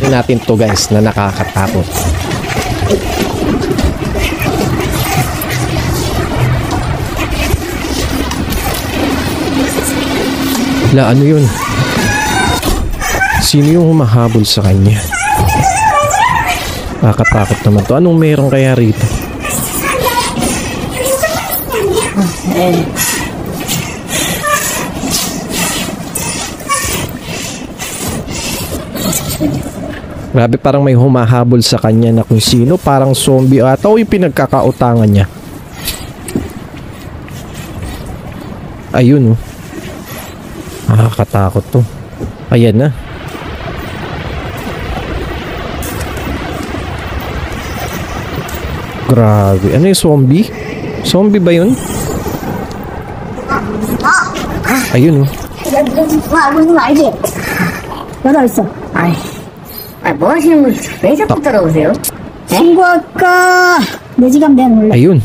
natin to guys na nakakatakot. La, ano yun? Sino yung humahabol sa kanya? Nakakatakot naman to. Anong meron kaya rito? Grabe, parang may humahabol sa kanya na kung sino. Parang zombie ata o yung pinagkakautangan niya. Ayun, oh. Nakakatakot to. Ayan na. Grabe. Ano yung zombie? Zombie ba yun? Ayun, oh. 뭐 하시는 분이 왜 자꾸 따라오세요? 친구 아까 4시간 된 원래 Ayun.